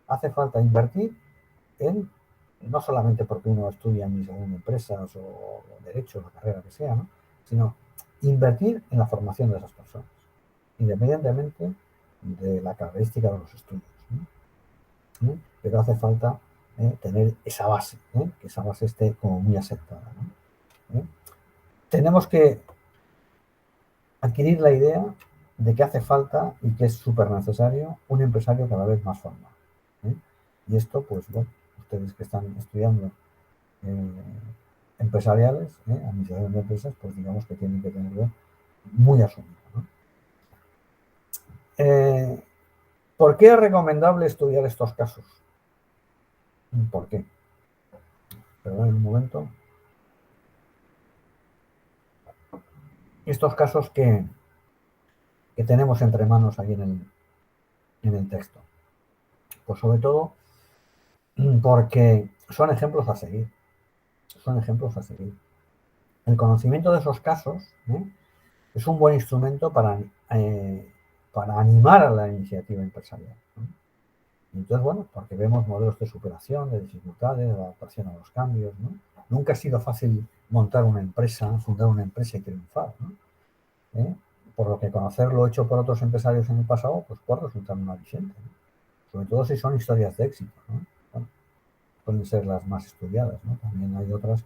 Hace falta invertir en, no solamente porque uno estudia en empresas o derecho, la carrera que sea, ¿no? Sino invertir en la formación de esas personas, independientemente de la característica de los estudios, ¿no? Pero hace falta tener esa base, que esa base esté como muy asentada, ¿no? Tenemos que adquirir la idea de que hace falta y que es súper necesario un empresario cada vez más formado. Y esto, pues bueno, ustedes que están estudiando empresariales, administración de empresas, pues digamos que tienen que tenerlo muy asumido, ¿no? ¿Por qué es recomendable estudiar estos casos? ¿Por qué? Perdón, un momento. Estos casos que tenemos entre manos ahí en el texto. Pues sobre todo porque son ejemplos a seguir. Son ejemplos a seguir. El conocimiento de esos casos es un buen instrumento para animar a la iniciativa empresarial, ¿no? Entonces, bueno, porque vemos modelos de superación, de dificultades, de adaptación a los cambios, ¿no? Nunca ha sido fácil montar una empresa, fundar una empresa y triunfar, ¿no? Por lo que conocer lo hecho por otros empresarios en el pasado, pues puede resultar una aliciente, ¿no? Sobre todo si son historias de éxito, ¿no? Bueno, pueden ser las más estudiadas, ¿no? También hay otras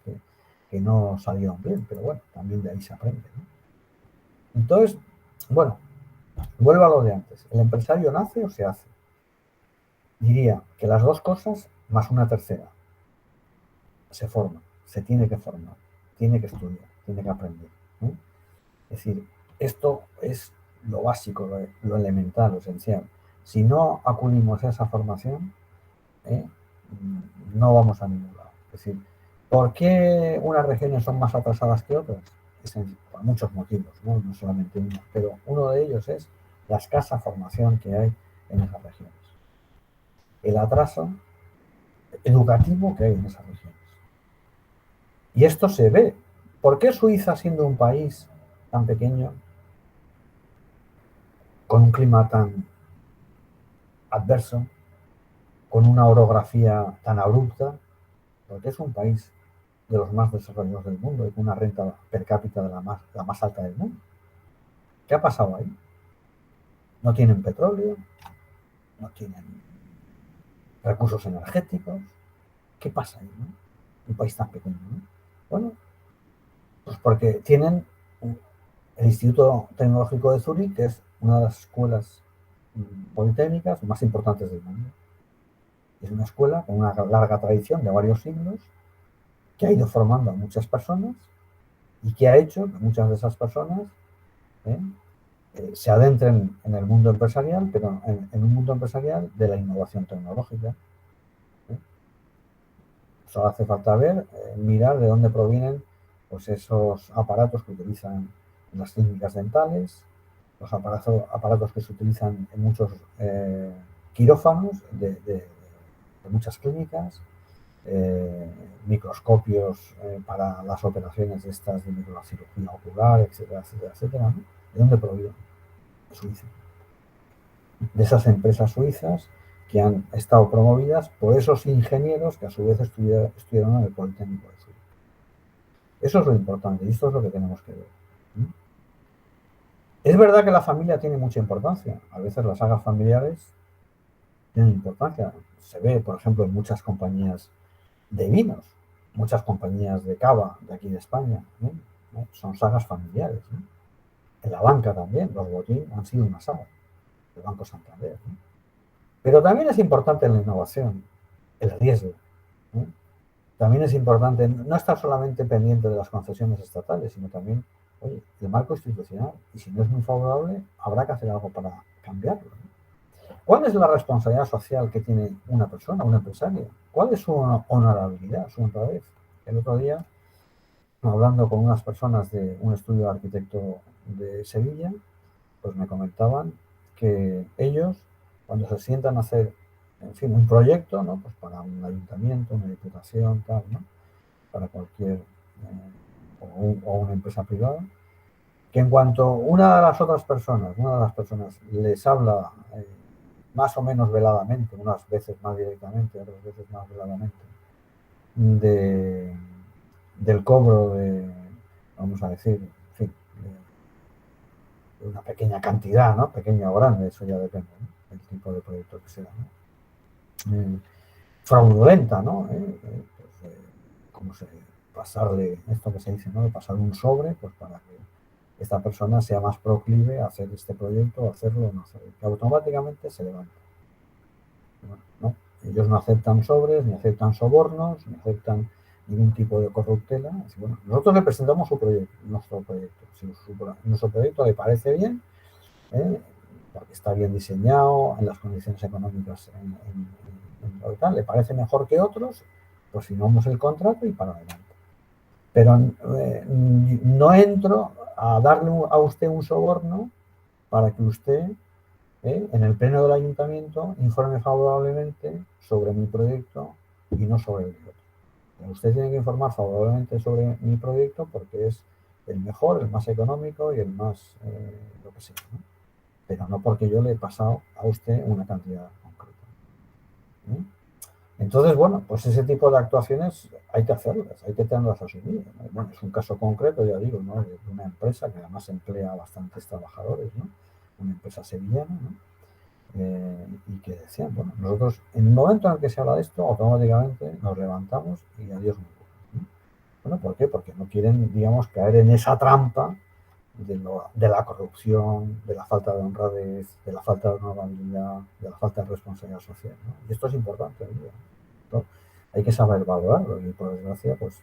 que no salieron bien, pero bueno, también de ahí se aprende, ¿no? Entonces, bueno, vuelvo a lo de antes. ¿El empresario nace o se hace? Diría que las dos cosas más una tercera. Se forma, se tiene que formar, tiene que estudiar, tiene que aprender, ¿no? Es decir, esto es lo básico, lo elemental, lo esencial. Si no acudimos a esa formación, no vamos a ningún lado. Es decir, ¿por qué unas regiones son más atrasadas que otras? Por muchos motivos, ¿no? No solamente uno, pero uno de ellos es la escasa formación que hay en esas regiones. El atraso educativo que hay en esas regiones. Y esto se ve. ¿Por qué Suiza, siendo un país tan pequeño, con un clima tan adverso, con una orografía tan abrupta, porque es un país de los más desarrollados del mundo y con una renta per cápita de la más alta del mundo? ¿Qué ha pasado ahí? No tienen petróleo, no tienen recursos energéticos. ¿Qué pasa ahí, no? Un país tan pequeño, ¿no? Bueno, pues porque tienen el Instituto Tecnológico de Zúrich, que es una de las escuelas politécnicas más importantes del mundo. Es una escuela con una larga tradición de varios siglos, que ha ido formando a muchas personas y que ha hecho que muchas de esas personas se adentren en el mundo empresarial, pero en un mundo empresarial de la innovación tecnológica. Solo hace falta mirar de dónde provienen pues esos aparatos que utilizan en las clínicas dentales, los aparatos que se utilizan en muchos quirófanos de muchas clínicas, microscopios para las operaciones de estas de microcirugía ocular, etcétera, etcétera, etcétera, ¿no? ¿De dónde provienen? De Suiza. De esas empresas suizas que han estado promovidas por esos ingenieros que a su vez estudiaron en el Politécnico de Zúrich. Eso es lo importante y esto es lo que tenemos que ver. Es verdad que la familia tiene mucha importancia. A veces las sagas familiares tienen importancia. Se ve, por ejemplo, en muchas compañías de vinos, muchas compañías de cava de aquí de España, ¿no? Son sagas familiares, ¿no? En la banca también, los Botín han sido una saga, el Banco Santander, ¿no? Pero también es importante en la innovación, el riesgo, ¿no? también es importante no estar solamente pendiente de las concesiones estatales, sino también, oye, el marco institucional. Y si no es muy favorable, habrá que hacer algo para cambiarlo, ¿no? ¿Cuál es la responsabilidad social que tiene una persona, un empresario? ¿Cuál es su honorabilidad, su honradez? El otro día, hablando con unas personas de un estudio de arquitecto de Sevilla, pues me comentaban que ellos, cuando se sientan a hacer, en fin, un proyecto, ¿no? Pues para un ayuntamiento, una diputación, tal, ¿no? Para cualquier, o una empresa privada, que en cuanto una de las personas les habla más o menos veladamente, unas veces más directamente, otras veces más veladamente, de, del cobro de, vamos a decir, en fin, de una pequeña cantidad, ¿no? Pequeña o grande, eso ya depende, ¿no? El tipo de proyecto que sea, ¿no? Fraudulenta, ¿no? Pues, ¿cómo se pasarle esto que se dice, ¿no? De pasar un sobre, pues para que esta persona sea más proclive a hacer este proyecto, hacerlo o no hacerlo, que automáticamente se levanta. Bueno, ¿no? Ellos no aceptan sobres, ni aceptan sobornos, ni aceptan ningún tipo de corruptela. Así, bueno, nosotros le presentamos nuestro proyecto. Si nuestro proyecto le parece bien, porque está bien diseñado, en las condiciones económicas, le parece mejor que otros, pues firmamos el contrato y para adelante. Pero no entro a darle a usted un soborno para que usted, en el pleno del ayuntamiento, informe favorablemente sobre mi proyecto y no sobre el otro. Usted tiene que informar favorablemente sobre mi proyecto porque es el mejor, el más económico y el más lo que sea, ¿no? Pero no porque yo le he pasado a usted una cantidad concreta, ¿no? Entonces, bueno, pues ese tipo de actuaciones hay que hacerlas, hay que tenerlas asumidas, ¿no? Bueno, es un caso concreto, ya digo, ¿no? De una empresa que además emplea a bastantes trabajadores, ¿no? Una empresa sevillana, ¿no? Y que decían, bueno, nosotros en el momento en el que se habla de esto, automáticamente nos levantamos y adiós, ¿no? Bueno, ¿por qué? Porque no quieren, digamos, caer en esa trampa de la corrupción, de la falta de honradez, de la falta de honorabilidad, de la falta de responsabilidad social, ¿no? Y esto es importante hoy día, ¿no? Hay que saber valorarlo y por desgracia, pues,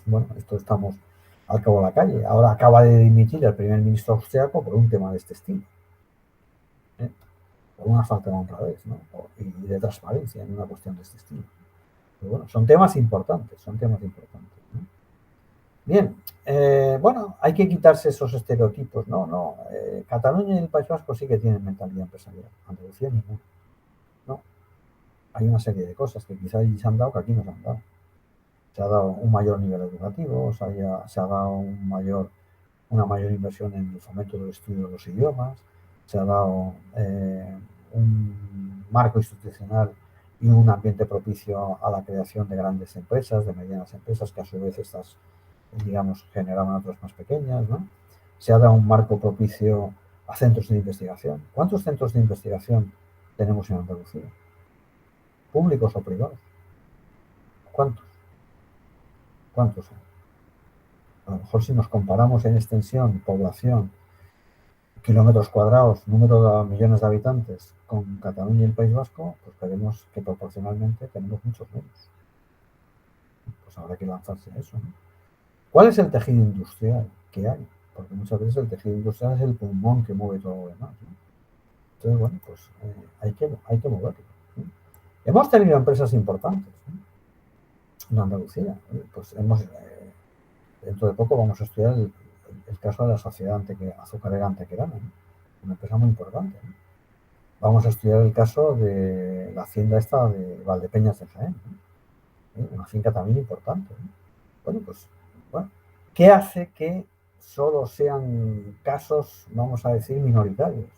bueno, esto estamos al cabo de la calle. Ahora acaba de dimitir el primer ministro austriaco por un tema de este estilo, ¿eh? Por una falta de honradez, ¿no? Y de transparencia en una cuestión de este estilo. Pero bueno, son temas importantes, ¿no? Bien, bueno, hay que quitarse esos estereotipos, ¿no? No, Cataluña y el País Vasco sí que tienen mentalidad empresarial, Andalucía ninguna, ¿no? Hay una serie de cosas que quizá allí se han dado que aquí no se han dado. Se ha dado un mayor nivel educativo, se ha dado una mayor inversión en el fomento del estudio de los idiomas, se ha dado un marco institucional y un ambiente propicio a la creación de grandes empresas, de medianas empresas, que a su vez estas, digamos, generaban otras más pequeñas, ¿no? Se ha dado un marco propicio a centros de investigación. ¿Cuántos centros de investigación tenemos en Andalucía? ¿Públicos o privados? ¿Cuántos? ¿Cuántos hay? A lo mejor si nos comparamos en extensión, población, kilómetros cuadrados, número de millones de habitantes con Cataluña y el País Vasco, pues veremos que proporcionalmente tenemos muchos menos. Pues habrá que lanzarse a eso, ¿no? ¿Cuál es el tejido industrial que hay? Porque muchas veces el tejido industrial es el pulmón que mueve todo lo demás, ¿no? Entonces, bueno, pues hay que moverlo, ¿no? Hemos tenido empresas importantes, ¿no? En Andalucía. Pues dentro de poco vamos a estudiar el caso de la sociedad azucarera antequerana, ¿no? Una empresa muy importante, ¿no? Vamos a estudiar el caso de la hacienda esta de Valdepeñas de Jaén, ¿no? Una finca también importante, ¿no? Bueno, pues, bueno, ¿qué hace que solo sean casos, vamos a decir, minoritarios?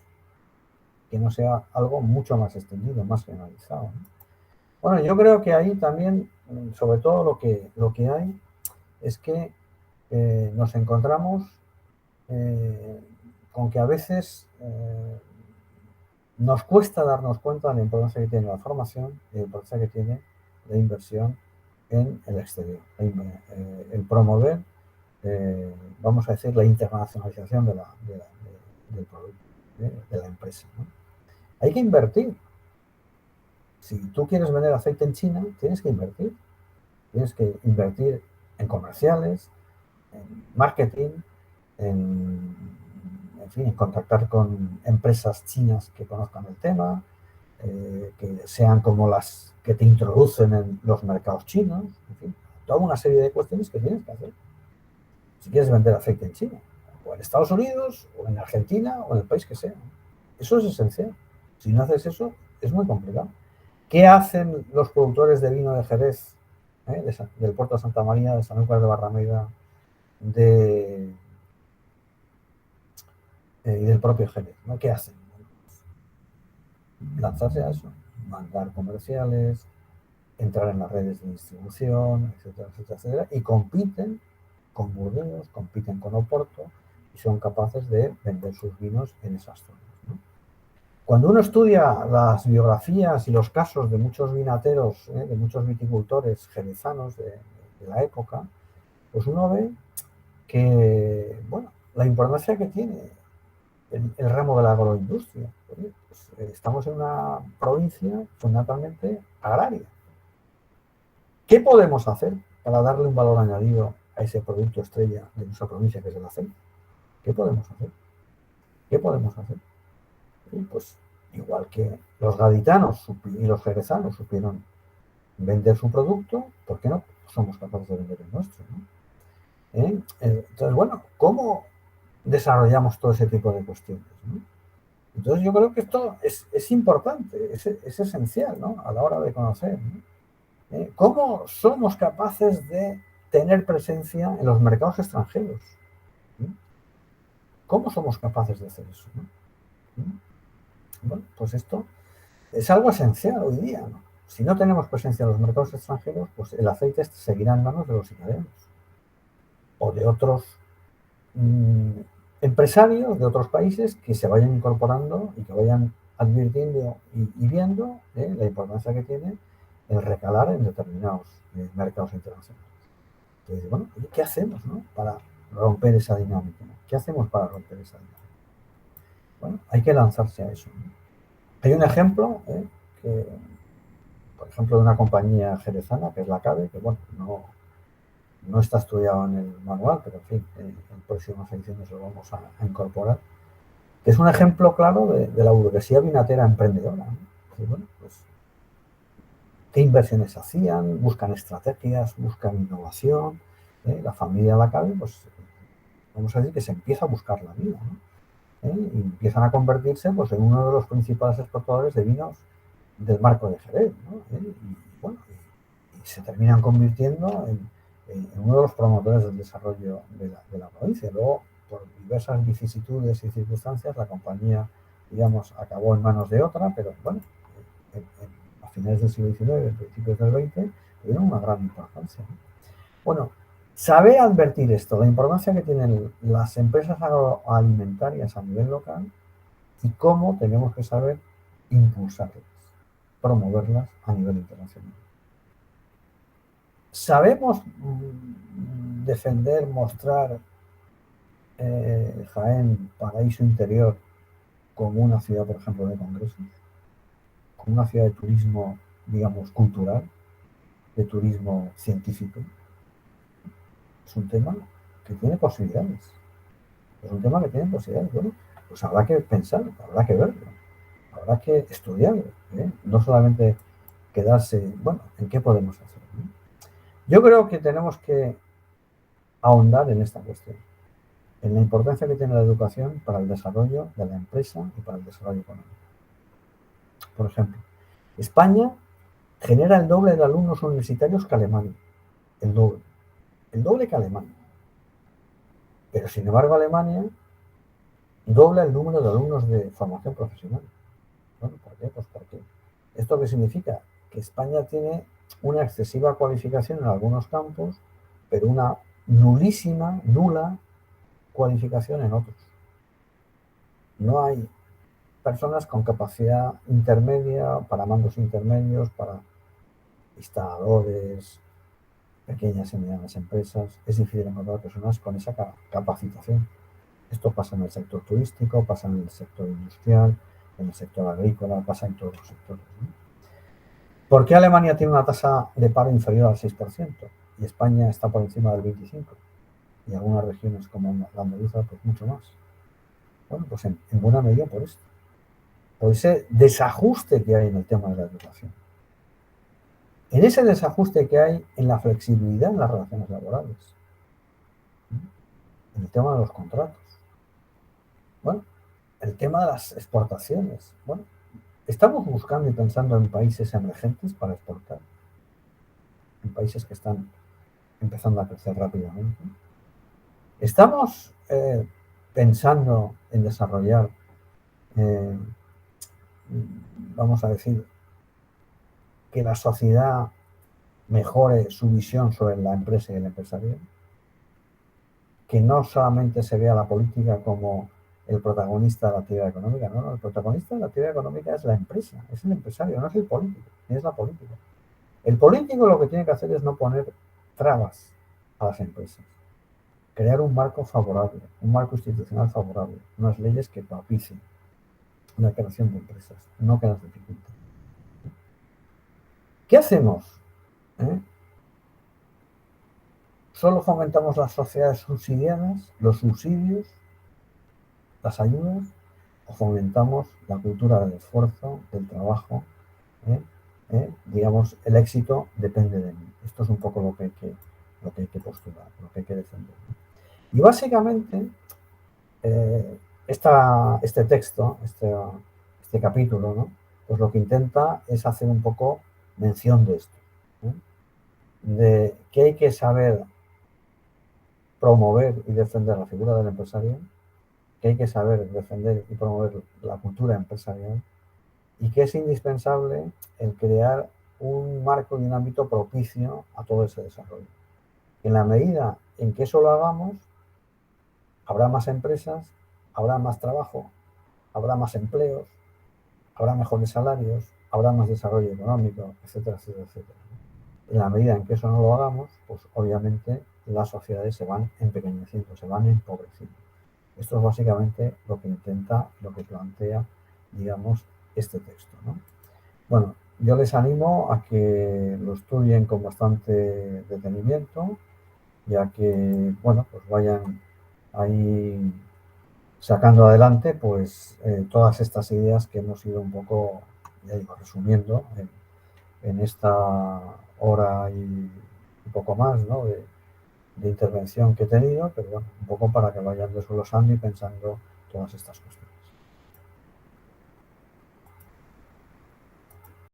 Que no sea algo mucho más extendido, más generalizado, ¿no? Bueno, yo creo que ahí también, sobre todo lo que hay, es que nos encontramos con que a veces nos cuesta darnos cuenta de la importancia que tiene la formación y la importancia que tiene la inversión en el exterior, el promover, vamos a decir, la internacionalización del producto, de la empresa, ¿no? Hay que invertir. Si tú quieres vender aceite en China, tienes que invertir. Tienes que invertir en comerciales, en marketing, en fin, en contactar con empresas chinas que conozcan el tema, que sean como las que te introducen en los mercados chinos, en fin, toda una serie de cuestiones que tienes que hacer. Si quieres vender aceite en China, o en Estados Unidos, o en Argentina, o en el país que sea. Eso es esencial. Si no haces eso, es muy complicado. ¿Qué hacen los productores de vino de Jerez, del puerto de Santa María, de Sanlúcar de Barrameda, y del propio Jerez? ¿No? ¿Qué hacen? Lanzarse a eso, mandar comerciales, entrar en las redes de distribución, etcétera, etcétera, etcétera, y compiten con Burdeos, compiten con Oporto y son capaces de vender sus vinos en esas zonas, ¿no? Cuando uno estudia las biografías y los casos de muchos vinateros, de muchos viticultores jerezanos de la época, pues uno ve que, bueno, la importancia que tiene el ramo de la agroindustria. Pues, estamos en una provincia fundamentalmente agraria. ¿Qué podemos hacer para darle un valor añadido a ese producto estrella de nuestra provincia, que es el aceite? ¿Qué podemos hacer? ¿Qué podemos hacer? Pues igual que los gaditanos y los jerezanos supieron vender su producto, ¿por qué no somos capaces de vender el nuestro, ¿no? Entonces, bueno, ¿cómo desarrollamos todo ese tipo de cuestiones, ¿no? Entonces yo creo que esto es importante, es esencial, ¿no? A la hora de conocer, ¿no? ¿Cómo somos capaces de tener presencia en los mercados extranjeros? ¿Cómo somos capaces de hacer eso, ¿no? Bueno, pues esto es algo esencial hoy día, ¿no? Si no tenemos presencia en los mercados extranjeros, pues el aceite seguirá en manos de los italianos o de otros empresarios de otros países que se vayan incorporando y que vayan advirtiendo y viendo la importancia que tiene el recalar en determinados mercados internacionales. Entonces, bueno, ¿qué hacemos, no? Para romper esa dinámica, ¿no? ¿Qué hacemos para romper esa dinámica? Bueno, hay que lanzarse a eso, ¿no? Hay un ejemplo, que, por ejemplo, de una compañía jerezana, que es la CABE, que bueno, no está estudiado en el manual, pero en fin, en próximas ediciones lo vamos a incorporar, que es un ejemplo claro de la burguesía vinatera emprendedora, ¿no? Y bueno, pues, ¿qué inversiones hacían? Buscan estrategias, buscan innovación. La familia Lacabe, pues, vamos a decir que se empieza a buscar la vida, ¿no? Y empiezan a convertirse, pues, en uno de los principales exportadores de vinos del marco de Jerez, ¿no? Y bueno, y se terminan convirtiendo en uno de los promotores del desarrollo de la provincia. Luego, por diversas vicisitudes y circunstancias, la compañía, digamos, acabó en manos de otra, pero bueno, a finales del siglo XIX, principios del XX, tuvieron una gran importancia, ¿no? Bueno, saber advertir esto, la importancia que tienen las empresas agroalimentarias a nivel local y cómo tenemos que saber impulsarlas, promoverlas a nivel internacional. ¿Sabemos defender, mostrar Jaén, paraíso interior, como una ciudad, por ejemplo, de congresos? Como una ciudad de turismo, digamos, cultural, de turismo científico. Es un tema que tiene posibilidades. Es un tema que tiene posibilidades. Bueno, pues habrá que pensar, habrá que verlo, habrá que estudiarlo, ¿eh? No solamente quedarse, bueno, ¿en qué podemos hacer, ¿no? Yo creo que tenemos que ahondar en esta cuestión, en la importancia que tiene la educación para el desarrollo de la empresa y para el desarrollo económico. Por ejemplo, España genera el doble de alumnos universitarios que Alemania. El doble que Alemania. Pero sin embargo Alemania dobla el número de alumnos de formación profesional. Bueno, ¿por qué? Pues porque ¿esto qué significa? Que España tiene una excesiva cualificación en algunos campos, pero una nula cualificación en otros. No hay personas con capacidad intermedia para mandos intermedios, para instaladores, pequeñas y medianas empresas. Es difícil encontrar personas con esa capacitación. Esto pasa en el sector turístico, pasa en el sector industrial, en el sector agrícola, pasa en todos los sectores, ¿no? ¿Por qué Alemania tiene una tasa de paro inferior al 6% y España está por encima del 25%? Y algunas regiones como la andaluza, pues mucho más. Bueno, pues en buena medida por esto. Por ese desajuste que hay en el tema de la educación. En ese desajuste que hay en la flexibilidad en las relaciones laborales. En el tema de los contratos. Bueno, el tema de las exportaciones. Bueno, estamos buscando y pensando en países emergentes para exportar. En países que están empezando a crecer rápidamente. Estamos pensando en desarrollar, vamos a decir, que la sociedad mejore su visión sobre la empresa y el empresario, que no solamente se vea la política como el protagonista de la actividad económica, no, el protagonista de la actividad económica es la empresa, es el empresario, no es el político, ni es la política. El político lo que tiene que hacer es no poner trabas a las empresas, crear un marco favorable, un marco institucional favorable, unas leyes que propicien la creación de empresas, no que las dificulten. ¿Qué hacemos? Solo fomentamos las sociedades subsidiadas, los subsidios, las ayudas, o fomentamos la cultura del esfuerzo, del trabajo. Digamos, el éxito depende de mí. Esto es un poco lo que hay que postular, lo que hay que defender. Y básicamente, este texto, este capítulo, ¿no? Pues lo que intenta es hacer un poco mención de esto, de que hay que saber promover y defender la figura del empresario, que hay que saber defender y promover la cultura empresarial y que es indispensable el crear un marco y un ámbito propicio a todo ese desarrollo. En la medida en que eso lo hagamos, habrá más empresas, habrá más trabajo, habrá más empleos, habrá mejores salarios, habrá más desarrollo económico, etcétera, etcétera, etcétera. En la medida en que eso no lo hagamos, pues obviamente las sociedades se van empequeñeciendo, se van empobreciendo. Esto es básicamente lo que intenta, lo que plantea, digamos, este texto, ¿no? Bueno, yo les animo a que lo estudien con bastante detenimiento y a que, bueno, pues vayan ahí sacando adelante, pues, todas estas ideas que hemos ido un poco, ya digo, resumiendo en esta hora y poco más, ¿no? de intervención que he tenido, pero bueno, un poco para que vayan desglosando y pensando todas estas cuestiones.